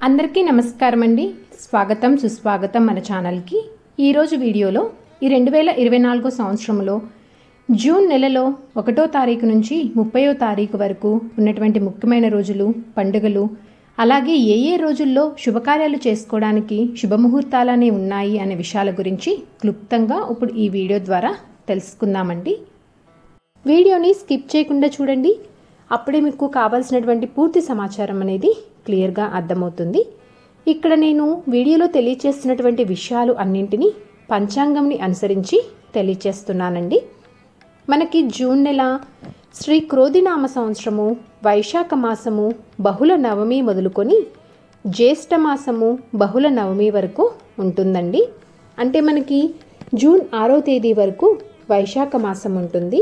అందరికీ నమస్కారం అండి. స్వాగతం సుస్వాగతం మన ఛానల్కి. ఈరోజు వీడియోలో ఈ 2024 సంవత్సరంలో జూన్ నెలలో 1వ తారీఖు నుంచి 30వ తారీఖు వరకు ఉన్నటువంటి ముఖ్యమైన రోజులు, పండుగలు, అలాగే ఏ రోజుల్లో శుభకార్యాలు చేసుకోవడానికి శుభముహూర్తాలనే ఉన్నాయి అనే విషయాల గురించి క్లుప్తంగా ఇప్పుడు ఈ వీడియో ద్వారా తెలుసుకుందామండి. వీడియోని స్కిప్ చేయకుండా చూడండి. అప్పుడే మీకు కావాల్సినటువంటి పూర్తి సమాచారం అనేది క్లియర్గా అర్థమవుతుంది. ఇక్కడ నేను వీడియోలో తెలియచేస్తున్నటువంటి విషయాలు అన్నింటినీ పంచాంగంని అనుసరించి తెలియచేస్తున్నానండి. మనకి జూన్ నెల శ్రీ క్రోధినామ సంవత్సరము వైశాఖ మాసము బహుళ నవమి మొదలుకొని జ్యేష్ఠ మాసము బహుళ నవమి వరకు ఉంటుందండి. అంటే మనకి జూన్ 6వ తేదీ వరకు వైశాఖ మాసం ఉంటుంది.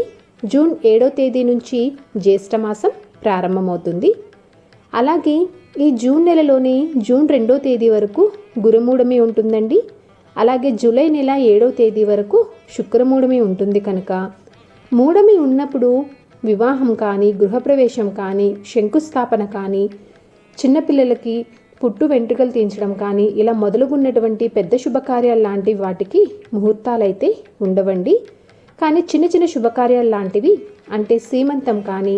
జూన్ 7వ తేదీ నుంచి జ్యేష్ఠ మాసం ప్రారంభమవుతుంది. అలాగే ఈ జూన్ నెలలోనే జూన్ 2వ తేదీ వరకు గురుమూఢమి ఉంటుందండి. అలాగే జూలై నెల 7వ తేదీ వరకు శుక్రమూఢమి ఉంటుంది. కనుక మూఢమి ఉన్నప్పుడు వివాహం కానీ, గృహప్రవేశం కానీ, శంకుస్థాపన కానీ, చిన్నపిల్లలకి పుట్టు వెంట్రుకలు తీయించడం కానీ ఇలా మొదలుగున్నటువంటి పెద్ద శుభకార్యాలు లాంటి వాటికి ముహూర్తాలు అయితే ఉండవండి. కానీ చిన్న చిన్న శుభకార్యాలు లాంటివి అంటే సీమంతం కానీ,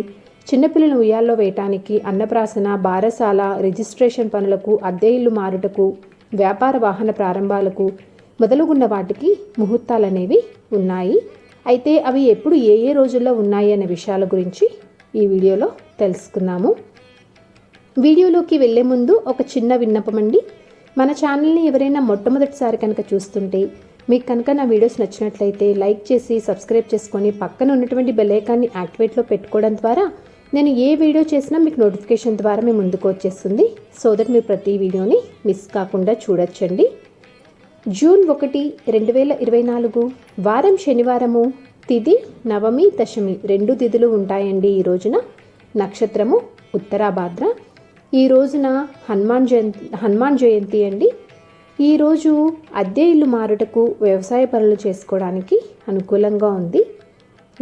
చిన్నపిల్లలను ఉయ్యాల్లో వేయటానికి, అన్నప్రాసన, బారసాల, రిజిస్ట్రేషన్ పనులకు, అద్దె ఇల్లు మారుటకు, వ్యాపార వాహన ప్రారంభాలకు మొదలుగున్న వాటికి ముహూర్తాలు అనేవి ఉన్నాయి. అయితే అవి ఎప్పుడు ఏ రోజుల్లో ఉన్నాయి అనే విషయాల గురించి ఈ వీడియోలో తెలుసుకుందాము. వీడియోలోకి వెళ్ళే ముందు ఒక చిన్న విన్నపం అండి. మన ఛానల్ని ఎవరైనా మొట్టమొదటిసారి కనుక చూస్తుంటే మీకు కనుక నా వీడియోస్ నచ్చినట్లయితే లైక్ చేసి సబ్స్క్రైబ్ చేసుకొని పక్కన ఉన్నటువంటి బెల్ ఐకాన్ని యాక్టివేట్లో పెట్టుకోవడం ద్వారా నేను ఏ వీడియో చేసినా మీకు నోటిఫికేషన్ ద్వారా మీ ముందుకు వచ్చేస్తుంది. సో దట్ మీరు ప్రతి వీడియోని మిస్ కాకుండా చూడొచ్చండి. జూన్ 1, 2024 వారం శనివారము, తిథి నవమి, దశమి 2 తిథులు ఉంటాయండి. ఈ రోజున నక్షత్రము ఉత్తరాభాద్ర. ఈ రోజున హనుమాన్ జయంతి అండి. ఈరోజు అద్దె ఇల్లు మారుటకు, వ్యవసాయ పనులు చేసుకోవడానికి అనుకూలంగా ఉంది.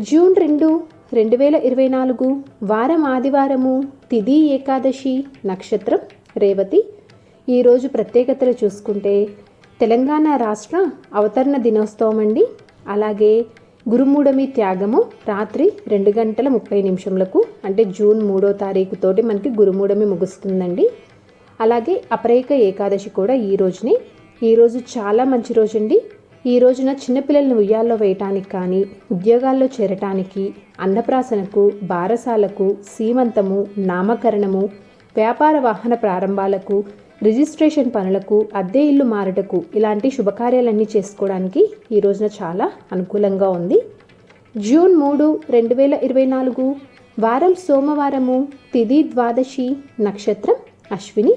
జూన్ 2, 2024 వారం ఆదివారము, తిథి ఏకాదశి, నక్షత్రం రేవతి. ఈరోజు ప్రత్యేకతలు చూసుకుంటే తెలంగాణ రాష్ట్ర అవతరణ దినోత్సవం అండి. అలాగే గురుమూఢమి త్యాగము రాత్రి 2:30 అంటే జూన్ 3వ తారీఖు తోటి మనకి గురుమూఢమి ముగుస్తుందండి. అలాగే అపరేక ఏకాదశి కూడా ఈ రోజునే. ఈరోజు చాలా మంచి రోజు అండి. ఈ రోజున చిన్నపిల్లలను ఉయ్యాల్లో వేయటానికి కానీ, ఉద్యోగాల్లో చేరటానికి, అన్నప్రాసనకు, బారసాలకు, సీమంతము, నామకరణము, వ్యాపార వాహన ప్రారంభాలకు, రిజిస్ట్రేషన్ పనులకు, అద్దె ఇల్లు మారుటకు ఇలాంటి శుభకార్యాలన్నీ చేసుకోవడానికి ఈ రోజున చాలా అనుకూలంగా ఉంది. జూన్ 3, 2024 వారం సోమవారము, తిథి ద్వాదశి, నక్షత్రం అశ్విని.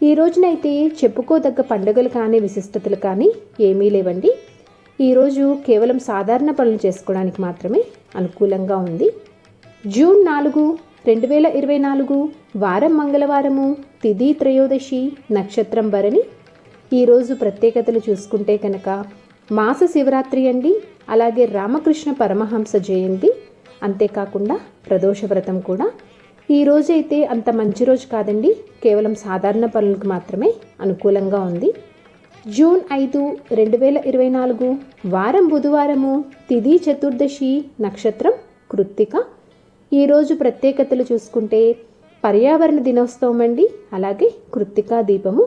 ఈ రోజునైతే చెప్పుకోదగ్గ పండుగలు కానీ, విశిష్టతలు కానీ ఏమీ లేవండి. ఈరోజు కేవలం సాధారణ పనులు చేసుకోవడానికి మాత్రమే అనుకూలంగా ఉంది. జూన్ 4, 2024 వారం మంగళవారము, తిథి త్రయోదశి, నక్షత్రం భరణి. ఈరోజు ప్రత్యేకతలు చూసుకుంటే కనుక మాస శివరాత్రి అండి. అలాగే రామకృష్ణ పరమహంస జయంతి, అంతేకాకుండా ప్రదోష వ్రతం కూడా. ఈ రోజైతే అంత మంచి రోజు కాదండి. కేవలం సాధారణ పనులకు మాత్రమే అనుకూలంగా ఉంది. జూన్ 5, 2024 వారం బుధవారము, తిథి చతుర్దశి, నక్షత్రం కృత్తిక. ఈరోజు ప్రత్యేకతలు చూసుకుంటే పర్యావరణ దినోత్సవం అండి. అలాగే కృత్తికా దీపము.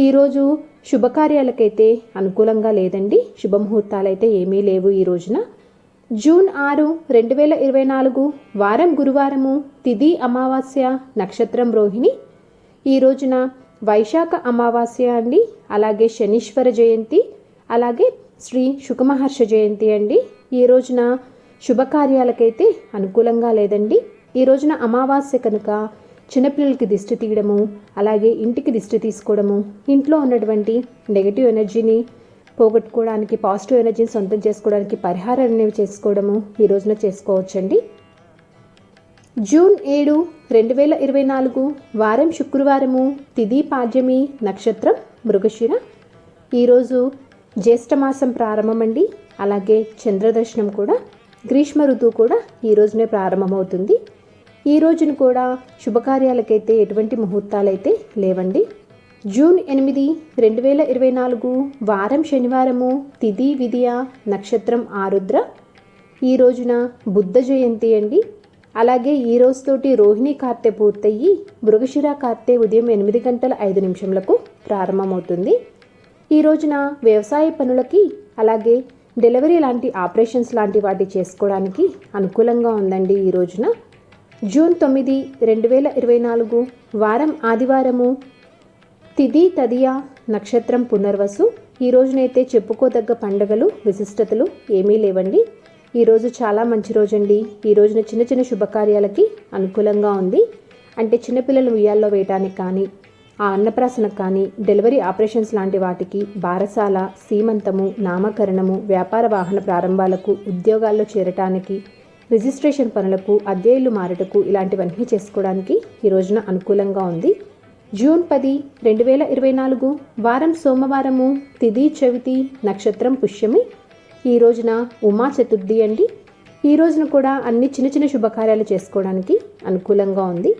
ఈరోజు శుభకార్యాలకైతే అనుకూలంగా లేదండి. శుభముహూర్తాలైతే ఏమీ లేవు ఈ రోజున. జూన్ 6, 2024 వారం గురువారము, తిథి అమావాస్య, నక్షత్రం రోహిణి. ఈ రోజున వైశాఖ అమావాస్య అండి. అలాగే శనీశ్వర జయంతి, అలాగే శ్రీ శుకమహర్ష జయంతి అండి. ఈ రోజున శుభకార్యాలకైతే అనుకూలంగా లేదండి. ఈ రోజున అమావాస్య కనుక చిన్నపిల్లలకి దిష్టి తీయడము, అలాగే ఇంటికి దిష్టి తీసుకోవడము, ఇంట్లో ఉన్నటువంటి నెగటివ్ ఎనర్జీని పోగొట్టుకోవడానికి, పాజిటివ్ ఎనర్జీని సొంతం చేసుకోవడానికి పరిహారాలు అనేవి చేసుకోవడము ఈ రోజున చేసుకోవచ్చండి. జూన్ 7, 2024 వారం శుక్రవారము, తిథి పాడ్యమి, నక్షత్రం మృగశిర. ఈరోజు జ్యేష్ఠమాసం ప్రారంభమండి. అలాగే చంద్రదర్శనం కూడా, గ్రీష్మ ఋతువు కూడా ఈ రోజునే ప్రారంభమవుతుంది. ఈ రోజును కూడా శుభకార్యాలకైతే ఎటువంటి ముహూర్తాలైతే లేవండి. జూన్ 8, 2024 వారం శనివారము, తిథి విదియ, నక్షత్రం ఆరుద్ర. ఈ రోజున బుద్ధ జయంతి అండి. అలాగే ఈ రోజుతోటి రోహిణి కార్తె పూర్తయ్యి మృగశిర కార్తె ఉదయం 8:05 ప్రారంభమవుతుంది. ఈ రోజున వ్యవసాయ పనులకి అలాగే డెలివరీ లాంటి ఆపరేషన్స్ లాంటి వాటి చేసుకోవడానికి అనుకూలంగా ఉందండి. ఈ రోజున జూన్ 9, 2024 వారం ఆదివారము, తిథి తదియ, నక్షత్రం పునర్వసు. ఈ రోజునైతే చెప్పుకోదగ్గ పండుగలు విశిష్టతలు ఏమీ లేవండి. ఈరోజు చాలా మంచి రోజండి. ఈ రోజున చిన్న చిన్న శుభకార్యాలకి అనుకూలంగా ఉంది. అంటే చిన్నపిల్లలు ఉయ్యాల్లో వేయటానికి కానీ, ఆ అన్నప్రాసనకు కానీ, డెలివరీ ఆపరేషన్స్ లాంటి వాటికి, బారసాల, సీమంతము, నామకరణము, వ్యాపార వాహన ప్రారంభాలకు, ఉద్యోగాల్లో చేరటానికి, రిజిస్ట్రేషన్ పనులకు, అద్దె ఇల్లు మారటకు ఇలాంటివన్నీ చేసుకోవడానికి ఈ రోజున అనుకూలంగా ఉంది. జూన్ 10, 2024 వారం సోమవారము, తిథి చవితి, నక్షత్రం పుష్యమి. ఈ రోజున ఉమా చతుర్థి అండి. ఈ రోజున కూడా అన్ని చిన్న చిన్న శుభకార్యాలు చేసుకోవడానికి అనుకూలంగా ఉంది.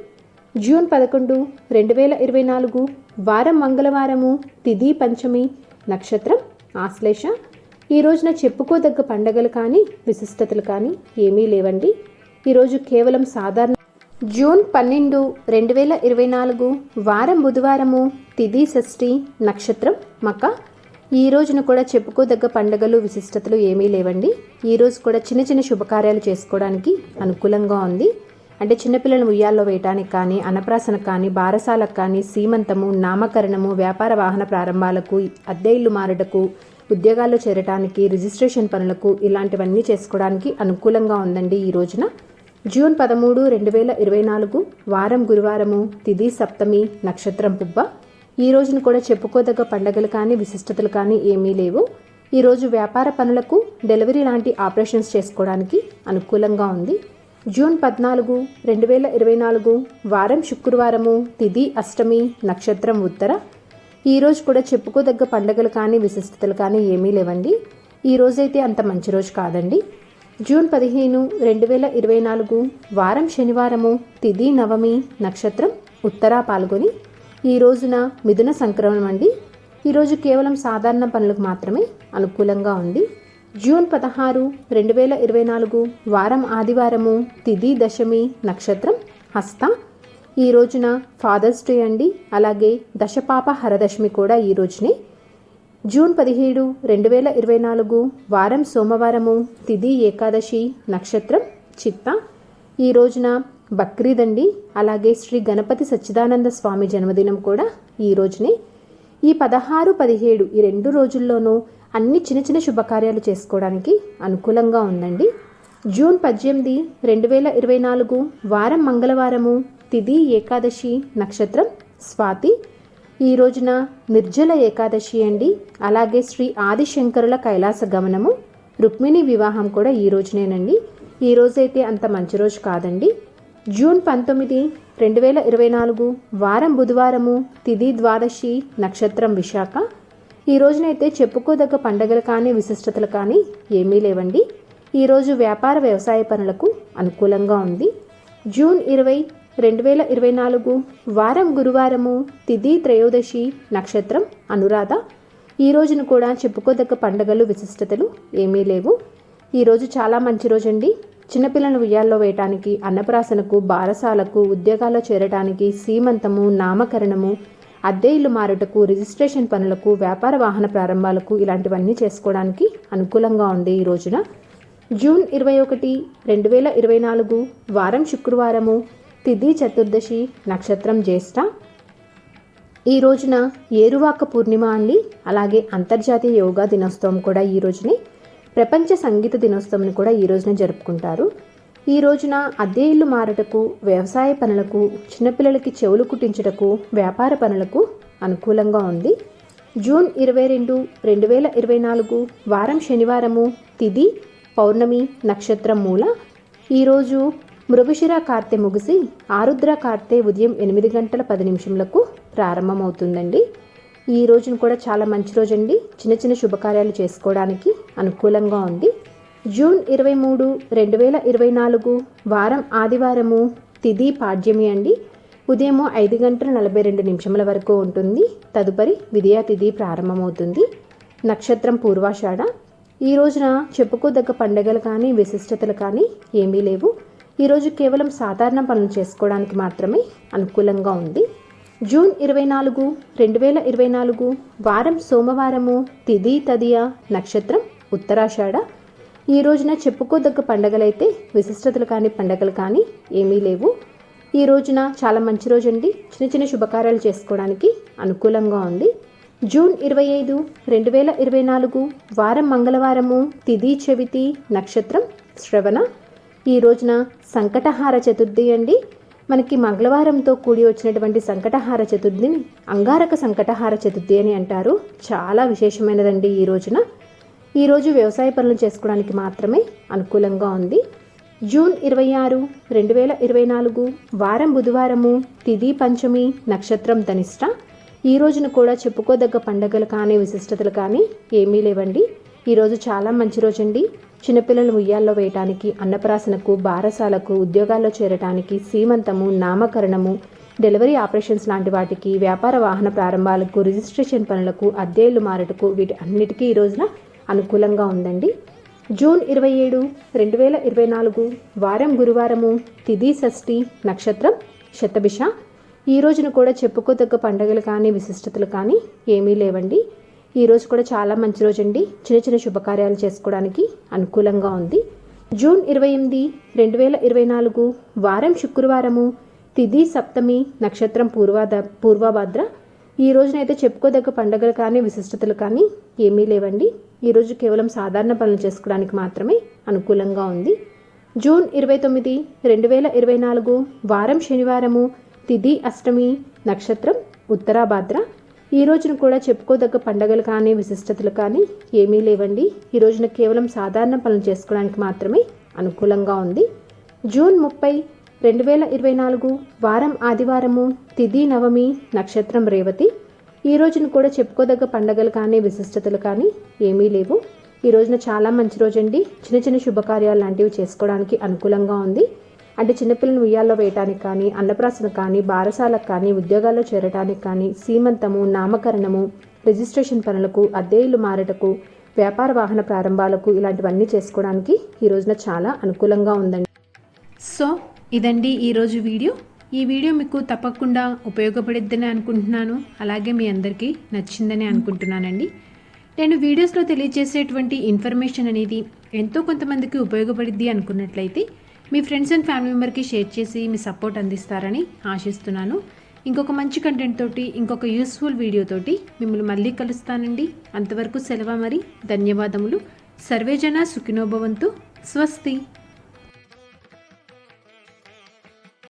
జూన్ 11, 2024 వారం మంగళవారము, తిథి పంచమి, నక్షత్రం ఆశ్లేష. ఈ రోజున చెప్పుకోదగ్గ పండగలు కానీ విశిష్టతలు కానీ ఏమీ లేవండి. ఈరోజు కేవలం సాధారణ. జూన్ 12, 2024 వారం బుధవారము, తిథి షష్ఠి, నక్షత్రం మక. ఈ రోజున కూడా చెప్పుకోదగ్గ పండుగలు విశిష్టతలు ఏమీ లేవండి. ఈ రోజు కూడా చిన్న చిన్న శుభకార్యాలు చేసుకోవడానికి అనుకూలంగా ఉంది. అంటే చిన్నపిల్లలను ఉయ్యాల్లో వేయటానికి కానీ, అన్నప్రాసనకు కానీ, బారసాలకు కానీ, సీమంతము, నామకరణము, వ్యాపార వాహన ప్రారంభాలకు, అద్దె ఇల్లు మారుటకు, ఉద్యోగాల్లో చేరటానికి, రిజిస్ట్రేషన్ పనులకు ఇలాంటివన్నీ చేసుకోవడానికి అనుకూలంగా ఉందండి. ఈ రోజున జూన్ 13, 2024 వారం గురువారము, తిథి సప్తమి, నక్షత్రం పుబ్బ. ఈ రోజును కూడా చెప్పుకోదగ్గ పండుగలు కానీ విశిష్టతలు కానీ ఏమీ లేవు. ఈరోజు వ్యాపార పనులకు, డెలివరీ లాంటి ఆపరేషన్స్ చేసుకోవడానికి అనుకూలంగా ఉంది. జూన్ 14, 2024 వారం శుక్రవారము, తిథి అష్టమి, నక్షత్రం ఉత్తర. ఈరోజు కూడా చెప్పుకోదగ్గ పండుగలు కానీ విశిష్టతలు కానీ ఏమీ లేవండి. ఈ రోజైతే అంత మంచి రోజు కాదండి. జూన్ 15, 2024 వారం శనివారము, తిథి నవమి, నక్షత్రం ఉత్తరా పాల్గొని. ఈ రోజున మిథున సంక్రమణం అండి. ఈరోజు కేవలం సాధారణ పనులకు మాత్రమే అనుకూలంగా ఉంది. జూన్ 16, 2024 వారం ఆదివారము, తిథి దశమి, నక్షత్రం హస్త. ఈ రోజున ఫాదర్స్ డే అండి. అలాగే దశపాప హరదశమి కూడా ఈ రోజునే. జూన్ 17, 2024 వారం సోమవారము, తిథి ఏకాదశి, నక్షత్రం చిత్త. ఈ రోజున బక్రీద్ అండి. అలాగే శ్రీ గణపతి సచ్చిదానంద స్వామి జన్మదినం కూడా ఈ రోజునే. ఈ 16, 17 ఈ 2 రోజుల్లోనూ అన్ని చిన్న చిన్న శుభకార్యాలు చేసుకోవడానికి అనుకూలంగా ఉందండి. జూన్ 18, 2024 వారం మంగళవారము, తిథి ఏకాదశి, నక్షత్రం స్వాతి. ఈ రోజున నిర్జల ఏకాదశి అండి. అలాగే శ్రీ ఆదిశంకరుల కైలాస గమనము, రుక్మిణి వివాహం కూడా ఈ రోజునేనండి. ఈ రోజైతే అంత మంచి రోజు కాదండి. జూన్ 19, 2024 వారం బుధవారము, తిథి ద్వాదశి, నక్షత్రం విశాఖ. ఈ రోజునైతే చెప్పుకోదగ్గ పండుగలు కానీ విశిష్టతలు కానీ ఏమీ లేవండి. ఈరోజు వ్యాపార వ్యవసాయ పనులకు అనుకూలంగా ఉంది. జూన్ 20, 2024 వారం గురువారము, తిథి త్రయోదశి, నక్షత్రం అనురాధ. ఈ రోజును కూడా చెప్పుకోదగ్గ పండుగలు విశిష్టతలు ఏమీ లేవు. ఈరోజు చాలా మంచి రోజండి. చిన్నపిల్లలను ఉయ్యాల్లో వేయటానికి, అన్నప్రాసనకు, బారసాలకు, ఉద్యోగాల్లో చేరటానికి, సీమంతము, నామకరణము, అద్దె ఇల్లు మారుటకు, రిజిస్ట్రేషన్ పనులకు, వ్యాపార వాహన ప్రారంభాలకు ఇలాంటివన్నీ చేసుకోవడానికి అనుకూలంగా ఉంది. ఈ రోజున జూన్ 21, 2024 వారం శుక్రవారము, తిథి చతుర్దశి, నక్షత్రం జ్యేష్ఠ. ఈ రోజున ఏరువాక పూర్ణిమ అండి. అలాగే అంతర్జాతీయ యోగా దినోత్సవం కూడా ఈ రోజునే. ప్రపంచ సంగీత దినోత్సవం కూడా ఈ రోజున జరుపుకుంటారు. ఈ రోజున అద్దె ఇల్లు మారటకు, వ్యవసాయ పనులకు, చిన్నపిల్లలకి చెవులు కుట్టించుటకు, వ్యాపార పనులకు అనుకూలంగా ఉంది. జూన్ 22, 2024 వారం శనివారము, తిథి పౌర్ణమి, నక్షత్రం మూల. ఈరోజు మృగశిర కార్తె ముగిసి ఆరుద్ర కార్తె ఉదయం 8:10 ప్రారంభమవుతుందండి. ఈ రోజును కూడా చాలా మంచి రోజండి. చిన్న చిన్న శుభకార్యాలు చేసుకోవడానికి అనుకూలంగా ఉంది. జూన్ 23, 2024 వారం ఆదివారము, తిథి పాడ్యమి అండి. ఉదయం 5:42 వరకు ఉంటుంది. తదుపరి విద్యా తిథి ప్రారంభమవుతుంది. నక్షత్రం పూర్వాషాఢ. ఈ రోజున చెప్పుకోదగ్గ పండుగలు కానీ విశిష్టతలు కానీ ఏమీ లేవు. ఈరోజు కేవలం సాధారణ పనులు చేసుకోవడానికి మాత్రమే అనుకూలంగా ఉంది. జూన్ 24, 2024 వారం సోమవారము. తిథి తదియ. నక్షత్రం ఉత్తరాషాఢ. ఈ రోజున చెప్పుకోదగ్గ పండుగలైతే విశిష్టతలు కానీ పండుగలు కానీ ఏమీ లేవు. ఈ రోజున చాలా మంచి రోజు అండి. చిన్న చిన్న శుభకార్యాలు చేసుకోవడానికి అనుకూలంగా ఉంది. జూన్ 25, 2024 వారం మంగళవారము. తిథి చవితి. నక్షత్రం శ్రవణ. ఈ రోజున సంకటహార చతుర్థి అండి. మనకి మంగళవారంతో కూడి వచ్చినటువంటి సంకటహార చతుర్థిని అంగారక సంకటహార చతుర్థి అని అంటారు. చాలా విశేషమైనదండి ఈ రోజున. ఈరోజు వ్యవసాయ పనులు చేసుకోవడానికి మాత్రమే అనుకూలంగా ఉంది. జూన్ 26, 2024 వారం బుధవారము. తిథి పంచమి. నక్షత్రం ధనిష్ట. ఈ రోజున కూడా చెప్పుకోదగ్గ పండుగలు కానీ విశిష్టతలు కానీ ఏమీ లేవండి. ఈరోజు చాలా మంచి రోజు అండి. చిన్నపిల్లలు ఉయ్యాల్లో వేయటానికి, అన్నప్రాసనకు, బారసాలకు, ఉద్యోగాల్లో చేరటానికి, సీమంతము, నామకరణము, డెలివరీ ఆపరేషన్స్ లాంటి వాటికి, వ్యాపార వాహన ప్రారంభాలకు, రిజిస్ట్రేషన్ పనులకు, అద్దెలు మారటకు వీటి అన్నిటికీ ఈ రోజున అనుకూలంగా ఉందండి. జూన్ 27, 2024 వారం గురువారము. తిథి షష్ఠి. నక్షత్రం శతభిష. ఈ రోజున కూడా చెప్పుకోదగ్గ పండుగలు కానీ విశిష్టతలు కానీ ఏమీ లేవండి. ఈరోజు కూడా చాలా మంచి రోజు అండి. చిన్న చిన్న శుభకార్యాలు చేసుకోవడానికి అనుకూలంగా ఉంది. జూన్ 28, 2024 వారం శుక్రవారము. తిథి సప్తమి. నక్షత్రం పూర్వభాద్ర. ఈ రోజునైతే చెప్పుకోదగ్గ పండుగలు కానీ విశిష్టతలు కానీ ఏమీ లేవండి. ఈరోజు కేవలం సాధారణ పనులు చేసుకోవడానికి మాత్రమే అనుకూలంగా ఉంది. జూన్ 29, 2024 వారం శనివారము. తిథి అష్టమి. నక్షత్రం ఉత్తరాభాద్ర. ఈ రోజున కూడా చెప్పుకోదగ్గ పండుగలు కానీ విశిష్టతలు కానీ ఏమీ లేవండి. ఈ రోజున కేవలం సాధారణ పనులు చేసుకోవడానికి మాత్రమే అనుకూలంగా ఉంది. జూన్ 30, 2024 వారం ఆదివారము. తిథి నవమి. నక్షత్రం రేవతి. ఈ రోజున కూడా చెప్పుకోదగ్గ పండుగలు కానీ విశిష్టతలు కానీ ఏమీ లేవు. ఈ రోజున చాలా మంచి రోజు అండి. చిన్న చిన్న శుభకార్యాలు లాంటివి చేసుకోవడానికి అనుకూలంగా ఉంది. అంటే చిన్నపిల్లలను ఉయ్యాల్లో వేయటానికి కానీ, అన్నప్రాసన కానీ, బారసాలకు కానీ, ఉద్యోగాల్లో చేరటానికి కానీ, సీమంతము, నామకరణము, రిజిస్ట్రేషన్ పనులకు, అద్దె ఇల్లు మారటకు, వ్యాపార వాహన ప్రారంభాలకు ఇలాంటివన్నీ చేసుకోవడానికి ఈ రోజున చాలా అనుకూలంగా ఉందండి. సో ఇదండి ఈరోజు వీడియో. ఈ వీడియో మీకు తప్పకుండా ఉపయోగపడిద్దని అనుకుంటున్నాను. అలాగే మీ అందరికీ నచ్చిందని అనుకుంటున్నానండి. నేను వీడియోస్లో తెలియజేసేటువంటి ఇన్ఫర్మేషన్ అనేది ఎంతో కొంతమందికి ఉపయోగపడిద్ది అనుకున్నట్లయితే మీ ఫ్రెండ్స్ అండ్ ఫ్యామిలీ మెంబర్కి షేర్ చేసి మీ సపోర్ట్ అందిస్తారని ఆశిస్తున్నాను. ఇంకొక మంచి కంటెంట్ తోటి, ఇంకొక యూస్ఫుల్ వీడియోతోటి మిమ్మల్ని మళ్ళీ కలుస్తానండి. అంతవరకు సెలవు. మరి ధన్యవాదములు. సర్వేజన సుఖినో భవంతు. స్వస్తి.